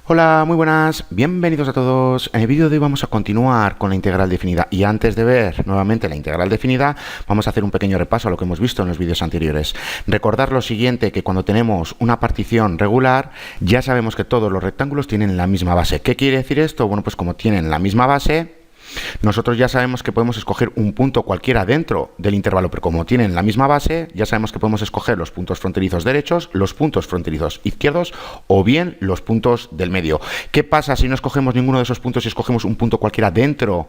Hola, muy buenas, bienvenidos a todos. En el vídeo de hoy vamos a continuar con la integral definida y antes de ver nuevamente la integral definida vamos a hacer un pequeño repaso a lo que hemos visto en los vídeos anteriores. Recordar lo siguiente, que cuando tenemos una partición regular ya sabemos que todos los rectángulos tienen la misma base. ¿Qué quiere decir esto? Bueno, pues como tienen la misma base, nosotros ya sabemos que podemos escoger un punto cualquiera dentro del intervalo, pero como tienen la misma base, ya sabemos que podemos escoger los puntos fronterizos derechos, los puntos fronterizos izquierdos o bien los puntos del medio. ¿Qué pasa si no escogemos ninguno de esos puntos y escogemos un punto cualquiera dentro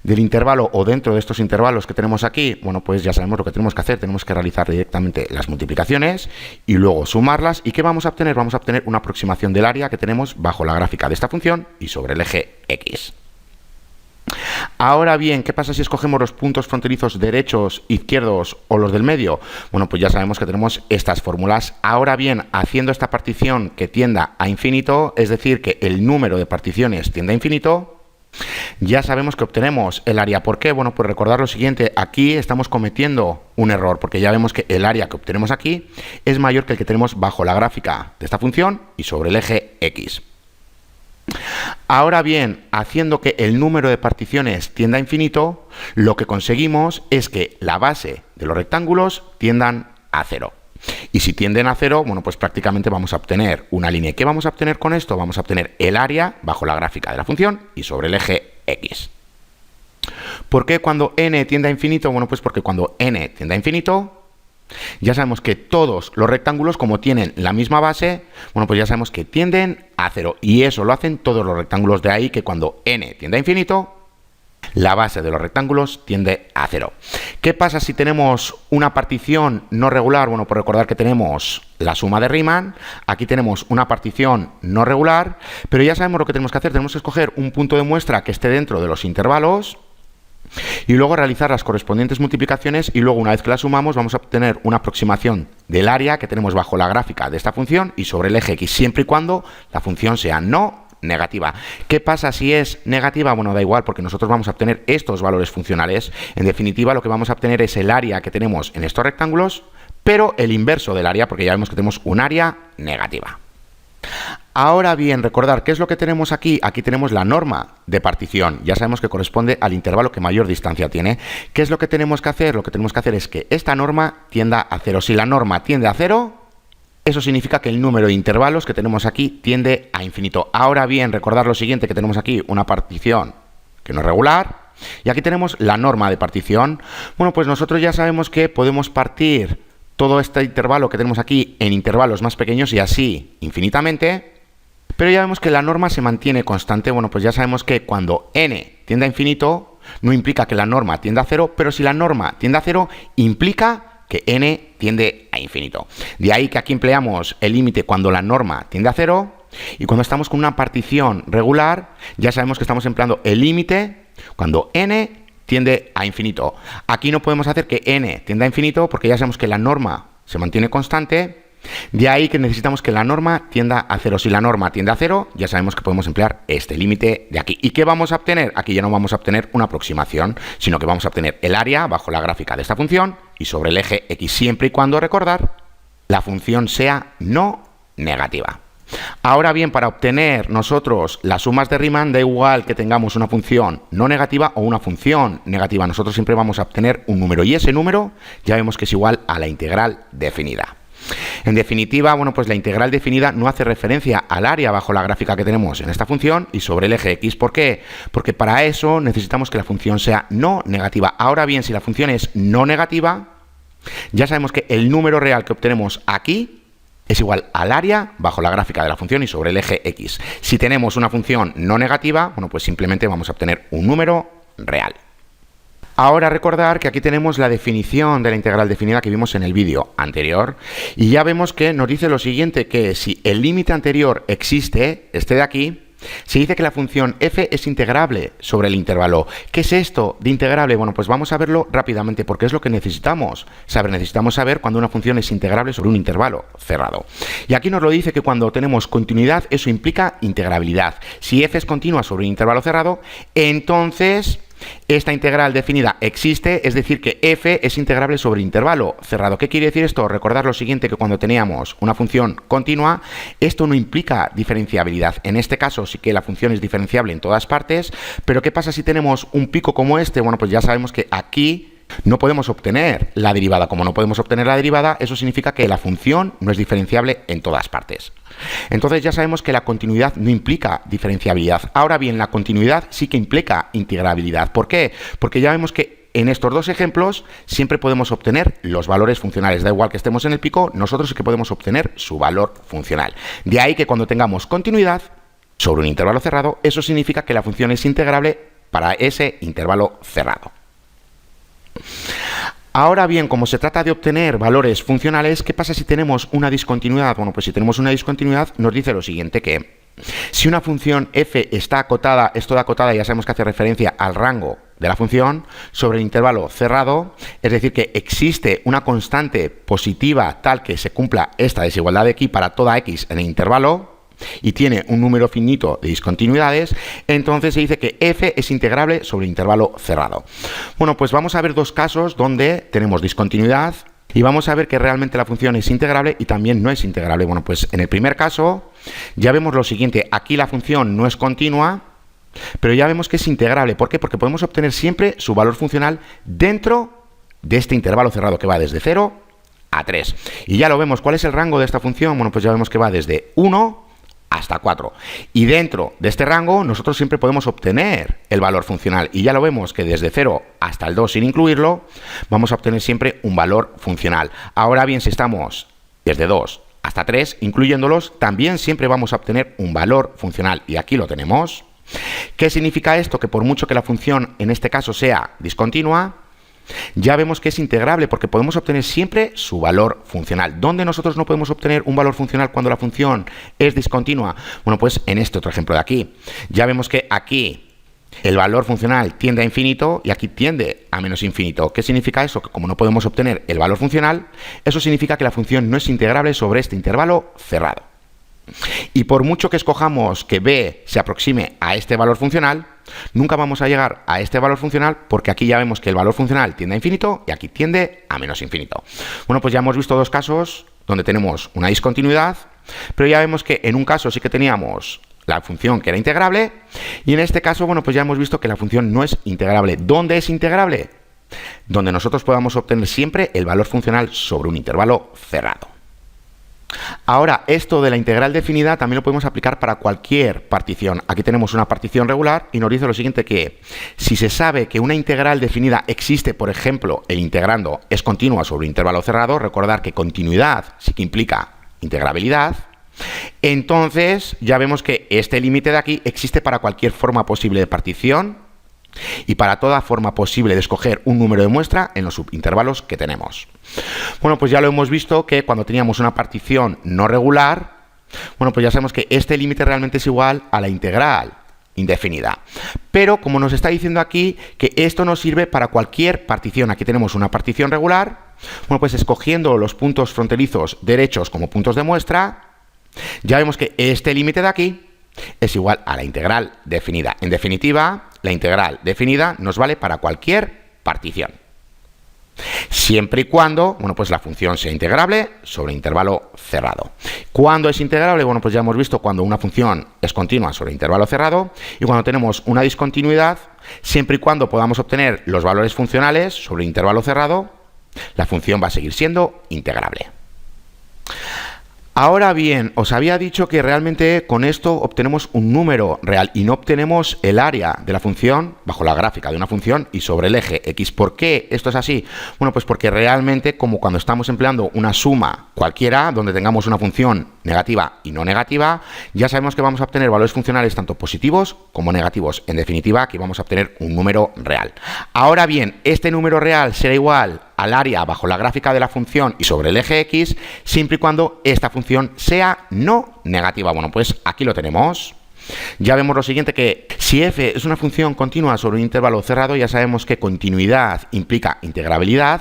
del intervalo o dentro de estos intervalos que tenemos aquí? Bueno, pues ya sabemos lo que tenemos que hacer. Tenemos que realizar directamente las multiplicaciones y luego sumarlas. ¿Y qué vamos a obtener? Vamos a obtener una aproximación del área que tenemos bajo la gráfica de esta función y sobre el eje X. Ahora bien, ¿qué pasa si escogemos los puntos fronterizos derechos, izquierdos o los del medio? Bueno, pues ya sabemos que tenemos estas fórmulas. Ahora bien, haciendo esta partición que tienda a infinito, es decir, que el número de particiones tiende a infinito, ya sabemos que obtenemos el área. ¿Por qué? Bueno, pues recordar lo siguiente, aquí estamos cometiendo un error, porque ya vemos que el área que obtenemos aquí es mayor que el que tenemos bajo la gráfica de esta función y sobre el eje X. Ahora bien, haciendo que el número de particiones tienda a infinito, lo que conseguimos es que la base de los rectángulos tiendan a 0. Y si tienden a 0, bueno, pues prácticamente vamos a obtener una línea. ¿Qué vamos a obtener con esto? Vamos a obtener el área bajo la gráfica de la función y sobre el eje X. ¿Por qué cuando n tiende a infinito? Bueno, pues porque cuando n tiende a infinito, ya sabemos que todos los rectángulos, como tienen la misma base, bueno, pues ya sabemos que tienden a 0. Y eso lo hacen todos los rectángulos, de ahí que cuando n tiende a infinito, la base de los rectángulos tiende a 0. ¿Qué pasa si tenemos una partición no regular? Bueno, pues recordar que tenemos la suma de Riemann, aquí tenemos una partición no regular, pero ya sabemos lo que tenemos que hacer. Tenemos que escoger un punto de muestra que esté dentro de los intervalos y luego realizar las correspondientes multiplicaciones y luego una vez que las sumamos vamos a obtener una aproximación del área que tenemos bajo la gráfica de esta función y sobre el eje X, siempre y cuando la función sea no negativa. ¿Qué pasa si es negativa? Bueno, da igual, porque nosotros vamos a obtener estos valores funcionales. En definitiva, lo que vamos a obtener es el área que tenemos en estos rectángulos, pero el inverso del área, porque ya vemos que tenemos un área negativa. Ahora bien, recordar, ¿qué es lo que tenemos aquí? Aquí tenemos la norma de partición. Ya sabemos que corresponde al intervalo que mayor distancia tiene. ¿Qué es lo que tenemos que hacer? Lo que tenemos que hacer es que esta norma tienda a 0. Si la norma tiende a 0, eso significa que el número de intervalos que tenemos aquí tiende a infinito. Ahora bien, recordar lo siguiente, que tenemos aquí una partición que no es regular y aquí tenemos la norma de partición. Bueno, pues nosotros ya sabemos que podemos partir todo este intervalo que tenemos aquí en intervalos más pequeños y así infinitamente. Pero ya vemos que la norma se mantiene constante. Bueno, pues ya sabemos que cuando n tiende a infinito, no implica que la norma tienda a 0, pero si la norma tiende a 0, implica que n tiende a infinito. De ahí que aquí empleamos el límite cuando la norma tiende a 0, y cuando estamos con una partición regular, ya sabemos que estamos empleando el límite cuando n tiende a infinito. Aquí no podemos hacer que n tienda a infinito porque ya sabemos que la norma se mantiene constante. De ahí que necesitamos que la norma tienda a 0. Si la norma tiende a 0, ya sabemos que podemos emplear este límite de aquí. ¿Y qué vamos a obtener? Aquí ya no vamos a obtener una aproximación, sino que vamos a obtener el área bajo la gráfica de esta función y sobre el eje X, siempre y cuando, recordar, la función sea no negativa. Ahora bien, para obtener nosotros las sumas de Riemann, da igual que tengamos una función no negativa o una función negativa. Nosotros siempre vamos a obtener un número y ese número ya vemos que es igual a la integral definida. En definitiva, bueno, pues la integral definida no hace referencia al área bajo la gráfica que tenemos en esta función y sobre el eje X. ¿Por qué? Porque para eso necesitamos que la función sea no negativa. Ahora bien, si la función es no negativa, ya sabemos que el número real que obtenemos aquí es igual al área bajo la gráfica de la función y sobre el eje X. Si tenemos una función no negativa, bueno, pues simplemente vamos a obtener un número real. Ahora recordar que aquí tenemos la definición de la integral definida que vimos en el vídeo anterior y ya vemos que nos dice lo siguiente, que si el límite anterior existe, este de aquí, se dice que la función f es integrable sobre el intervalo. ¿Qué es esto de integrable? Bueno, pues vamos a verlo rápidamente porque es lo que necesitamos saber. Necesitamos saber cuando una función es integrable sobre un intervalo cerrado. Y aquí nos lo dice que cuando tenemos continuidad, eso implica integrabilidad. Si f es continua sobre un intervalo cerrado, entonces esta integral definida existe, es decir, que f es integrable sobre intervalo cerrado. ¿Qué quiere decir esto? Recordar lo siguiente, que cuando teníamos una función continua, esto no implica diferenciabilidad. En este caso sí que la función es diferenciable en todas partes, pero ¿qué pasa si tenemos un pico como este? Bueno, pues ya sabemos que aquí no podemos obtener la derivada. Como no podemos obtener la derivada, eso significa que la función no es diferenciable en todas partes. Entonces ya sabemos que la continuidad no implica diferenciabilidad. Ahora bien, la continuidad sí que implica integrabilidad. ¿Por qué? Porque ya vemos que en estos dos ejemplos siempre podemos obtener los valores funcionales. Da igual que estemos en el pico, nosotros sí que podemos obtener su valor funcional. De ahí que cuando tengamos continuidad sobre un intervalo cerrado, eso significa que la función es integrable para ese intervalo cerrado. Ahora bien, como se trata de obtener valores funcionales, ¿qué pasa si tenemos una discontinuidad? Bueno, pues si tenemos una discontinuidad nos dice lo siguiente, que si una función f está acotada, esto de acotada ya sabemos que hace referencia al rango de la función sobre el intervalo cerrado, es decir, que existe una constante positiva tal que se cumpla esta desigualdad de aquí para toda x en el intervalo, y tiene un número finito de discontinuidades, entonces se dice que f es integrable sobre el intervalo cerrado. Bueno, pues vamos a ver dos casos donde tenemos discontinuidad y vamos a ver que realmente la función es integrable y también no es integrable. Bueno, pues en el primer caso ya vemos lo siguiente, aquí la función no es continua, pero ya vemos que es integrable. ¿Por qué? Porque podemos obtener siempre su valor funcional dentro de este intervalo cerrado que va desde 0 a 3. Y ya lo vemos. ¿Cuál es el rango de esta función? Bueno, pues ya vemos que va desde 1 hasta 4. Y dentro de este rango nosotros siempre podemos obtener el valor funcional. Y ya lo vemos que desde 0 hasta el 2 sin incluirlo, vamos a obtener siempre un valor funcional. Ahora bien, si estamos desde 2 hasta 3, incluyéndolos, también siempre vamos a obtener un valor funcional. Y aquí lo tenemos. ¿Qué significa esto? Que por mucho que la función en este caso sea discontinua, ya vemos que es integrable porque podemos obtener siempre su valor funcional. ¿Dónde nosotros no podemos obtener un valor funcional cuando la función es discontinua? Bueno, pues en este otro ejemplo de aquí. Ya vemos que aquí el valor funcional tiende a infinito y aquí tiende a menos infinito. ¿Qué significa eso? Que como no podemos obtener el valor funcional, eso significa que la función no es integrable sobre este intervalo cerrado. Y por mucho que escojamos que b se aproxime a este valor funcional, nunca vamos a llegar a este valor funcional porque aquí ya vemos que el valor funcional tiende a infinito y aquí tiende a menos infinito. Bueno, pues ya hemos visto dos casos donde tenemos una discontinuidad, pero ya vemos que en un caso sí que teníamos la función que era integrable y en este caso, bueno, pues ya hemos visto que la función no es integrable. ¿Dónde es integrable? Donde nosotros podamos obtener siempre el valor funcional sobre un intervalo cerrado. Ahora, esto de la integral definida también lo podemos aplicar para cualquier partición. Aquí tenemos una partición regular y nos dice lo siguiente, que si se sabe que una integral definida existe, por ejemplo, el integrando es continua sobre un intervalo cerrado, recordar que continuidad sí que implica integrabilidad, entonces ya vemos que este límite de aquí existe para cualquier forma posible de partición y para toda forma posible de escoger un número de muestra en los subintervalos que tenemos. Bueno, pues ya lo hemos visto que cuando teníamos una partición no regular, bueno, pues ya sabemos que este límite realmente es igual a la integral indefinida. Pero como nos está diciendo aquí que esto nos sirve para cualquier partición, aquí tenemos una partición regular, bueno, pues escogiendo los puntos fronterizos derechos como puntos de muestra, ya vemos que este límite de aquí es igual a la integral definida. En definitiva, la integral definida nos vale para cualquier partición, siempre y cuando, bueno, pues la función sea integrable sobre intervalo cerrado. ¿Cuándo es integrable? Bueno, pues ya hemos visto cuando una función es continua sobre intervalo cerrado y cuando tenemos una discontinuidad, siempre y cuando podamos obtener los valores funcionales sobre intervalo cerrado, la función va a seguir siendo integrable. Ahora bien, os había dicho que realmente con esto obtenemos un número real y no obtenemos el área de la función bajo la gráfica de una función y sobre el eje X. ¿Por qué esto es así? Bueno, pues porque realmente, como cuando estamos empleando una suma cualquiera, donde tengamos una función negativa y no negativa, ya sabemos que vamos a obtener valores funcionales tanto positivos como negativos. En definitiva, aquí vamos a obtener un número real. Ahora bien, este número real será igual al área bajo la gráfica de la función y sobre el eje X, siempre y cuando esta función sea no negativa. Bueno, pues aquí lo tenemos. Ya vemos lo siguiente, que si f es una función continua sobre un intervalo cerrado, ya sabemos que continuidad implica integrabilidad.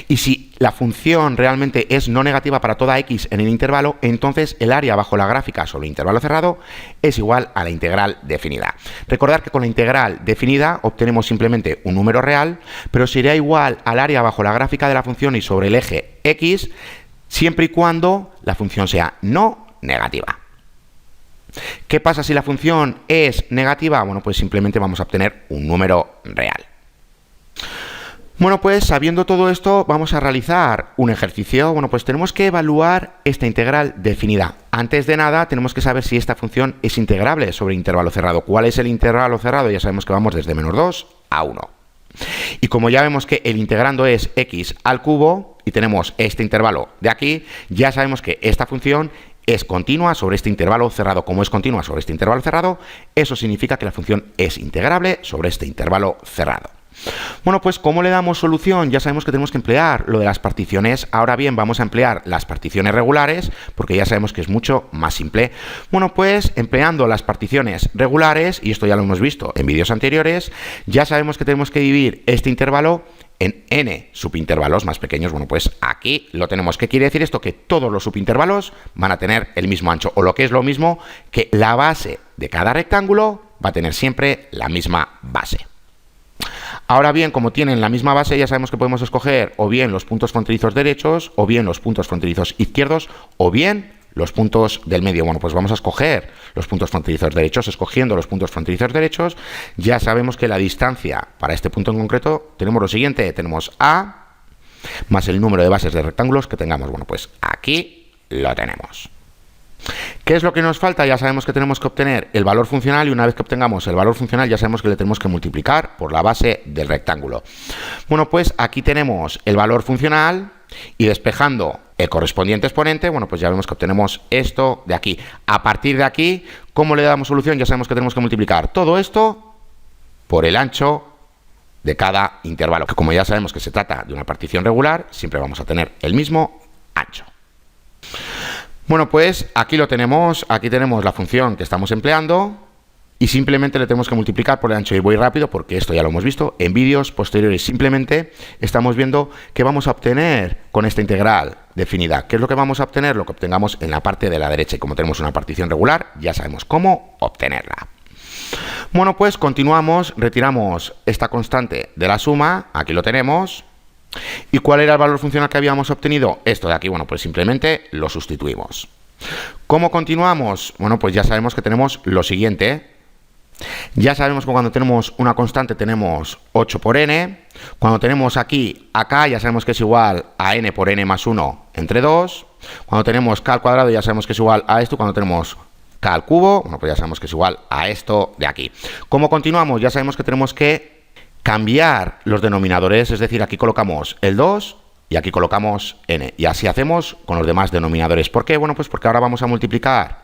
Y si la función realmente es no negativa para toda x en el intervalo, entonces el área bajo la gráfica sobre el intervalo cerrado es igual a la integral definida. Recordad que con la integral definida obtenemos simplemente un número real, pero sería igual al área bajo la gráfica de la función y sobre el eje x, siempre y cuando la función sea no negativa. ¿Qué pasa si la función es negativa? Bueno, pues simplemente vamos a obtener un número real. Bueno, pues sabiendo todo esto, vamos a realizar un ejercicio. Bueno, pues tenemos que evaluar esta integral definida. Antes de nada, tenemos que saber si esta función es integrable sobre intervalo cerrado. ¿Cuál es el intervalo cerrado? Ya sabemos que vamos desde menos 2 a 1. Y como ya vemos que el integrando es x al cubo y tenemos este intervalo de aquí, ya sabemos que esta función es continua sobre este intervalo cerrado. Como es continua sobre este intervalo cerrado, eso significa que la función es integrable sobre este intervalo cerrado. Bueno, pues ¿cómo le damos solución? Ya sabemos que tenemos que emplear lo de las particiones. Ahora bien, vamos a emplear las particiones regulares porque ya sabemos que es mucho más simple. Bueno, pues empleando las particiones regulares, y esto ya lo hemos visto en vídeos anteriores, ya sabemos que tenemos que dividir este intervalo en n subintervalos más pequeños. Bueno, pues aquí lo tenemos. ¿Qué quiere decir esto? Que todos los subintervalos van a tener el mismo ancho, o lo que es lo mismo, que la base de cada rectángulo va a tener siempre la misma base. Ahora bien, como tienen la misma base, ya sabemos que podemos escoger o bien los puntos fronterizos derechos, o bien los puntos fronterizos izquierdos, o bien los puntos del medio. Bueno, pues vamos a escoger los puntos fronterizos derechos. Escogiendo los puntos fronterizos derechos, ya sabemos que la distancia para este punto en concreto tenemos lo siguiente. Tenemos A más el número de bases de rectángulos que tengamos. Bueno, pues aquí lo tenemos. ¿Qué es lo que nos falta? Ya sabemos que tenemos que obtener el valor funcional, y una vez que obtengamos el valor funcional ya sabemos que le tenemos que multiplicar por la base del rectángulo. Bueno, pues aquí tenemos el valor funcional y despejando el correspondiente exponente, bueno, pues ya vemos que obtenemos esto de aquí. A partir de aquí, ¿cómo le damos solución? Ya sabemos que tenemos que multiplicar todo esto por el ancho de cada intervalo, que como ya sabemos que se trata de una partición regular, siempre vamos a tener el mismo ancho. Bueno, pues aquí lo tenemos. Aquí tenemos la función que estamos empleando y simplemente le tenemos que multiplicar por el ancho. Y voy rápido porque esto ya lo hemos visto en vídeos posteriores. Simplemente estamos viendo que vamos a obtener con esta integral definida. ¿Qué es lo que vamos a obtener? Lo que obtengamos en la parte de la derecha. Y como tenemos una partición regular, ya sabemos cómo obtenerla. Bueno, pues continuamos. Retiramos esta constante de la suma. Aquí lo tenemos. ¿Y cuál era el valor funcional que habíamos obtenido? Esto de aquí. Bueno, pues simplemente lo sustituimos. ¿Cómo continuamos? Bueno, pues ya sabemos que tenemos lo siguiente. Ya sabemos que cuando tenemos una constante tenemos 8 por n. Cuando tenemos aquí, acá, ya sabemos que es igual a n por n más 1 entre 2. Cuando tenemos k al cuadrado ya sabemos que es igual a esto. Cuando tenemos k al cubo, bueno, pues ya sabemos que es igual a esto de aquí. ¿Cómo continuamos? Ya sabemos que tenemos que cambiar los denominadores, es decir, aquí colocamos el 2 y aquí colocamos n. Y así hacemos con los demás denominadores. ¿Por qué? Bueno, pues porque ahora vamos a multiplicar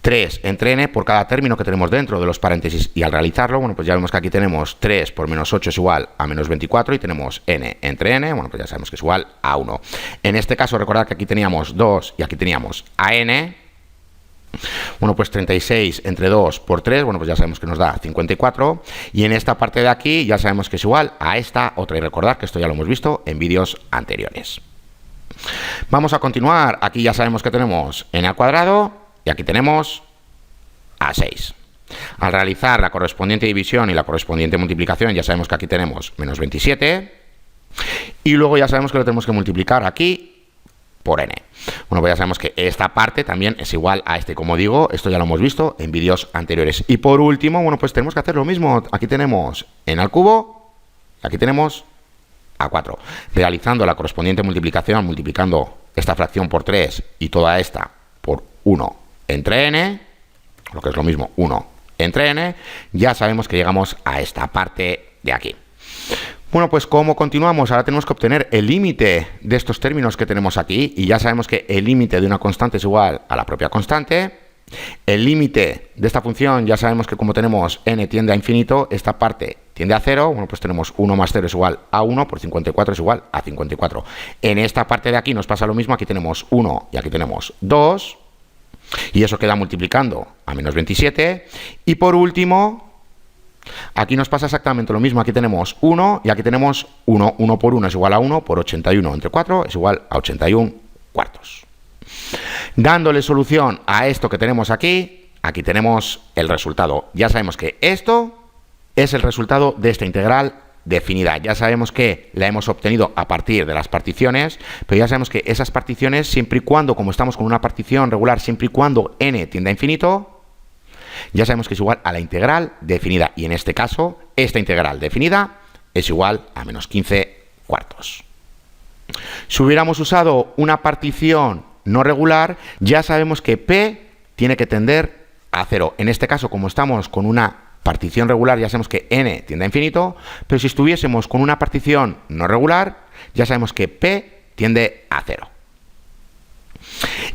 3 entre n por cada término que tenemos dentro de los paréntesis. Y al realizarlo, bueno, pues ya vemos que aquí tenemos 3 por menos 8 es igual a menos 24 y tenemos n entre n, bueno, pues ya sabemos que es igual a 1. En este caso, recordad que aquí teníamos 2 y aquí teníamos a n. Bueno, pues 36 entre 2 por 3, bueno, pues ya sabemos que nos da 54. Y en esta parte de aquí ya sabemos que es igual a esta otra. Y recordad que esto ya lo hemos visto en vídeos anteriores. Vamos a continuar. Aquí ya sabemos que tenemos n al cuadrado y aquí tenemos a 6. Al realizar la correspondiente división y la correspondiente multiplicación ya sabemos que aquí tenemos menos 27. Y luego ya sabemos que lo tenemos que multiplicar aquí por n. Bueno, pues ya sabemos que esta parte también es igual a este. Como digo, esto ya lo hemos visto en vídeos anteriores. Y por último, bueno, pues tenemos que hacer lo mismo. Aquí tenemos n al cubo, aquí tenemos a 4. Realizando la correspondiente multiplicación, multiplicando esta fracción por 3 y toda esta por 1 entre n, lo que es lo mismo 1 entre n, ya sabemos que llegamos a esta parte de aquí. Bueno, pues ¿cómo continuamos? Ahora tenemos que obtener el límite de estos términos que tenemos aquí, y ya sabemos que el límite de una constante es igual a la propia constante. El límite de esta función, ya sabemos que como tenemos n tiende a infinito, esta parte tiende a 0, bueno, pues tenemos 1 más 0 es igual a 1, por 54 es igual a 54. En esta parte de aquí nos pasa lo mismo, aquí tenemos 1 y aquí tenemos 2, y eso queda multiplicando a menos 27. Y por último, Aquí nos pasa exactamente lo mismo. Aquí tenemos 1 y aquí tenemos 1. 1 por 1 es igual a 1 por 81 entre 4 es igual a 81 cuartos. Dándole solución a esto que tenemos aquí, aquí tenemos el resultado. Ya sabemos que esto es el resultado de esta integral definida. Ya sabemos que la hemos obtenido a partir de las particiones, pero ya sabemos que esas particiones, siempre y cuando, como estamos con una partición regular, siempre y cuando n tiende a infinito, ya sabemos que es igual a la integral definida. Y en este caso, esta integral definida es igual a menos 15 cuartos. Si hubiéramos usado una partición no regular, ya sabemos que P tiene que tender a 0. En este caso, como estamos con una partición regular, ya sabemos que n tiende a infinito, pero si estuviésemos con una partición no regular, ya sabemos que P tiende a 0.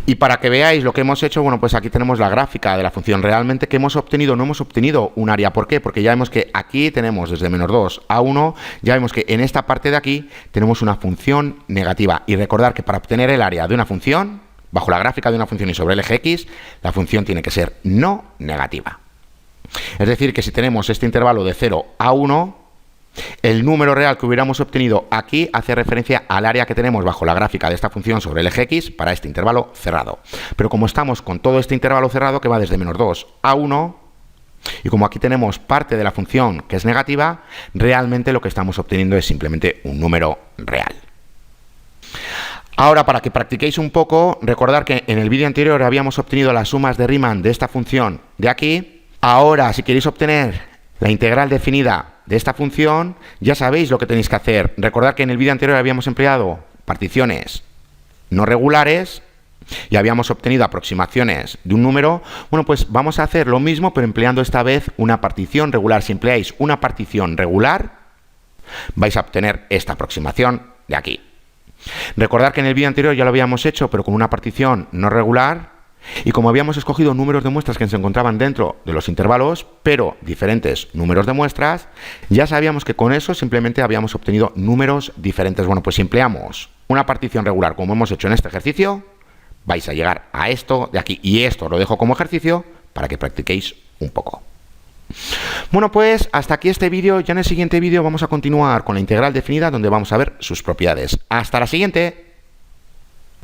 Y para que veáis lo que hemos hecho, bueno, pues aquí tenemos la gráfica de la función. Realmente que hemos obtenido, no hemos obtenido un área. ¿Por qué? Porque ya vemos que aquí tenemos desde menos 2 a 1, ya vemos que en esta parte de aquí tenemos una función negativa. Y recordar que para obtener el área de una función, bajo la gráfica de una función y sobre el eje X, la función tiene que ser no negativa. Es decir, que si tenemos este intervalo de 0 a 1, el número real que hubiéramos obtenido aquí hace referencia al área que tenemos bajo la gráfica de esta función sobre el eje X para este intervalo cerrado. Pero como estamos con todo este intervalo cerrado que va desde menos 2 a 1, y como aquí tenemos parte de la función que es negativa, realmente lo que estamos obteniendo es simplemente un número real. Ahora, para que practiquéis un poco, recordar que en el vídeo anterior habíamos obtenido las sumas de Riemann de esta función de aquí. Ahora, si queréis obtener la integral definida de esta función, ya sabéis lo que tenéis que hacer. Recordad que en el vídeo anterior habíamos empleado particiones no regulares y habíamos obtenido aproximaciones de un número. Bueno, pues vamos a hacer lo mismo, pero empleando esta vez una partición regular. Si empleáis una partición regular, vais a obtener esta aproximación de aquí. Recordad que en el vídeo anterior ya lo habíamos hecho, pero con una partición no regular. Y como habíamos escogido números de muestras que se encontraban dentro de los intervalos, pero diferentes números de muestras, ya sabíamos que con eso simplemente habíamos obtenido números diferentes. Bueno, pues si empleamos una partición regular como hemos hecho en este ejercicio, vais a llegar a esto de aquí. Y esto lo dejo como ejercicio para que practiquéis un poco. Bueno, pues hasta aquí este vídeo. Ya en el siguiente vídeo vamos a continuar con la integral definida, donde vamos a ver sus propiedades. ¡Hasta la siguiente!